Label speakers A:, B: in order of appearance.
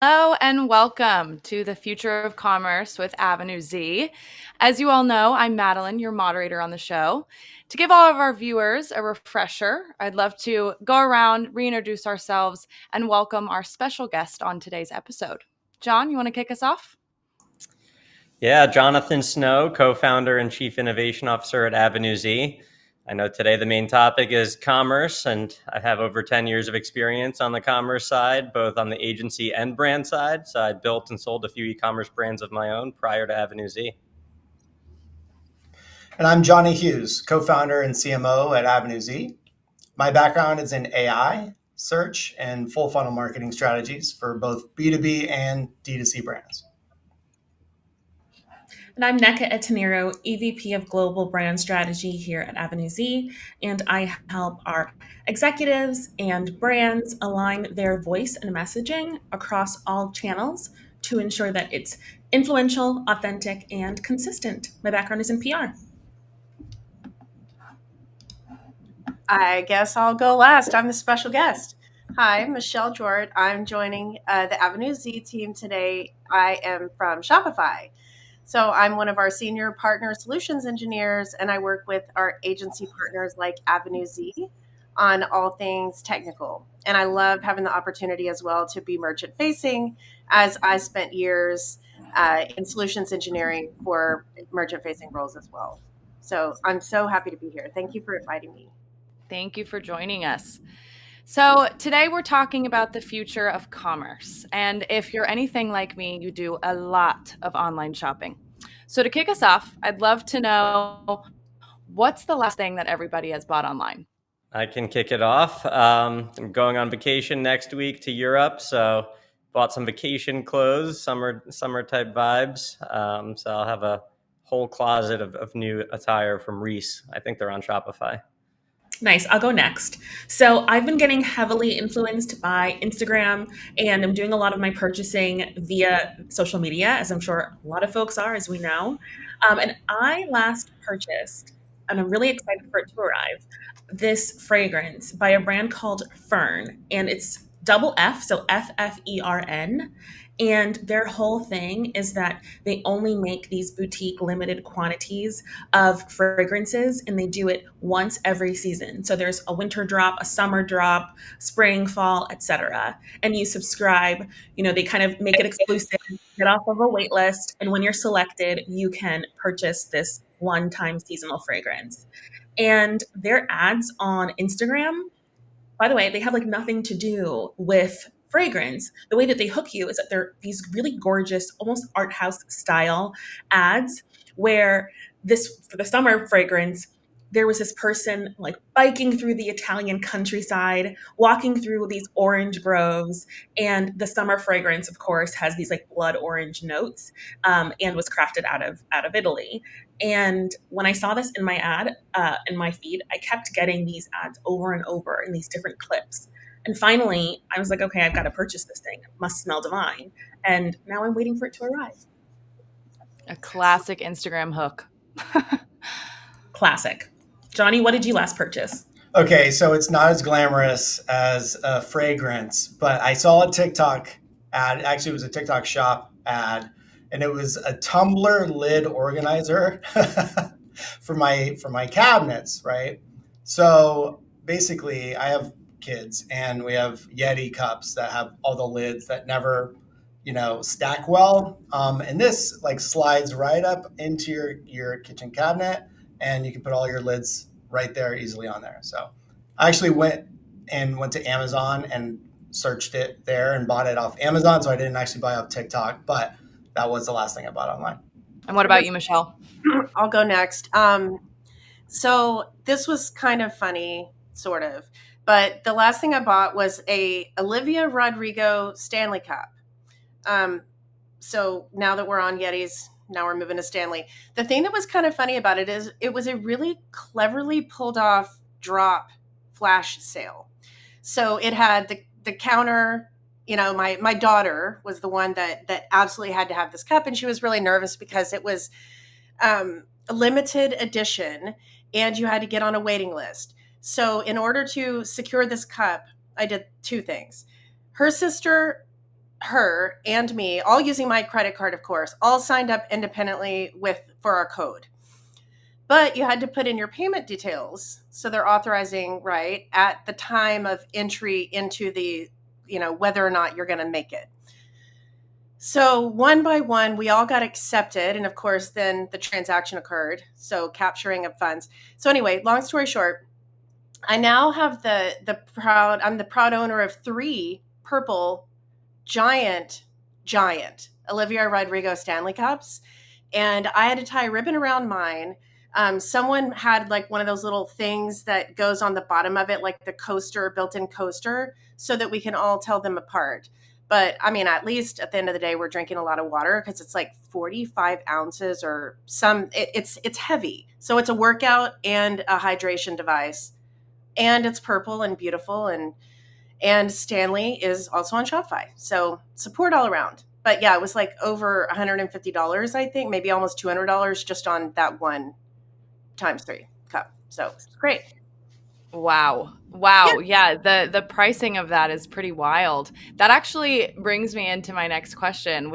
A: Hello and welcome to the Future of Commerce with Avenue Z. As you all know, I'm Madeline, your moderator on the show. To give all of our viewers a refresher, I'd love to go around, reintroduce ourselves, and welcome our special guest on today's episode. John, you want to kick us off?
B: Yeah, Jonathan Snow, co-founder and chief innovation officer at Avenue Z. I know today the main topic is commerce, and I have over 10 years of experience on the commerce side, both on the agency and brand side. So I built and sold a few e-commerce brands of my own prior to Avenue Z.
C: And I'm Johnny Hughes, co-founder and CMO at Avenue Z. My background is in AI, search, and full funnel marketing strategies for both B2B and D2C brands.
D: And I'm Neka Etanero, EVP of Global Brand Strategy here at Avenue Z, and I help our executives and brands align their voice and messaging across all channels to ensure that it's influential, authentic, and consistent. My background is in PR.
E: I guess I'll go last. I'm the special guest. Hi, I'm Michelle Jort. I'm joining the Avenue Z team today. I am from Shopify. So I'm one of our senior partner solutions engineers, and I work with our agency partners like Avenue Z on all things technical. And I love having the opportunity as well to be merchant facing, as I spent years in solutions engineering for merchant facing roles as well. So I'm so happy to be here. Thank you for inviting me.
A: Thank you for joining us. So today we're talking about the future of commerce. And if you're anything like me, you do a lot of online shopping. So to kick us off, I'd love to know, what's the last thing that everybody has bought online?
B: I can kick it off. I'm going on vacation next week to Europe, so bought some vacation clothes, summer type vibes. So I'll have a whole closet of new attire from Reiss. I think they're on Shopify.
D: Nice. I'll go next. So I've been getting heavily influenced by Instagram, and I'm doing a lot of my purchasing via social media, as I'm sure a lot of folks are, as we know. And I last purchased, and I'm really excited for it to arrive, this fragrance by a brand called Ffern, and it's double F, so Ffern. And their whole thing is that they only make these boutique limited quantities of fragrances, and they do it once every season. So there's a winter drop, a summer drop, spring, fall, etc. And you subscribe, they kind of make it exclusive, get off of a wait list, and when you're selected, you can purchase this one-time seasonal fragrance. And their ads on Instagram, by the way, they have like nothing to do with fragrance. The way that they hook you is that they're these really gorgeous, almost art house style ads where for the summer fragrance, there was this person like biking through the Italian countryside, walking through these orange groves, and the summer fragrance, of course, has these like blood orange notes, and was crafted out of Italy. And when I saw this in my ad, in my feed, I kept getting these ads over and over in these different clips. And finally, I was like, okay, I've got to purchase this thing. It must smell divine. And now I'm waiting for it to arrive.
A: A classic Instagram hook.
D: Classic. Johnny, what did you last purchase?
C: Okay, so it's not as glamorous as a fragrance, but I saw a TikTok ad. Actually, it was a TikTok shop ad, and it was a tumbler lid organizer for my cabinets, right? So basically, I have kids, and we have Yeti cups that have all the lids that never, stack well. And this like slides right up into your kitchen cabinet, and you can put all your lids right there easily on there. So I actually went to Amazon and searched it there and bought it off Amazon. So I didn't actually buy off TikTok, but that was the last thing I bought online.
A: And what about you, Michelle?
E: I'll go next. So this was kind of funny, sort of, but the last thing I bought was a Olivia Rodrigo Stanley cup. So now that we're on Yetis, now we're moving to Stanley. The thing that was kind of funny about it is it was a really cleverly pulled off drop flash sale. So it had the counter, my daughter was the one that absolutely had to have this cup, and she was really nervous because it was a limited edition and you had to get on a waiting list. So in order to secure this cup, I did two things. Her sister her and me, all using my credit card, of course, all signed up independently for our code. But you had to put in your payment details. So they're authorizing, right, at the time of entry into the, whether or not you're going to make it. So one by one, we all got accepted. And of course, then the transaction occurred. So capturing of funds. So anyway, long story short, I now have I'm the proud owner of 3 purple giant Olivia Rodrigo Stanley cups. And I had to tie a ribbon around mine. Someone had like one of those little things that goes on the bottom of it, like the coaster, built-in coaster, so that we can all tell them apart. But I mean, at least at the end of the day, we're drinking a lot of water because it's like 45 ounces or it's heavy. So it's a workout and a hydration device. And it's purple and beautiful. And Stanley is also on Shopify. So support all around. But yeah, it was like over $150, I think, maybe almost $200 just on that one ×3 cup. So it's great.
A: Wow. Yeah, the pricing of that is pretty wild. That actually brings me into my next question,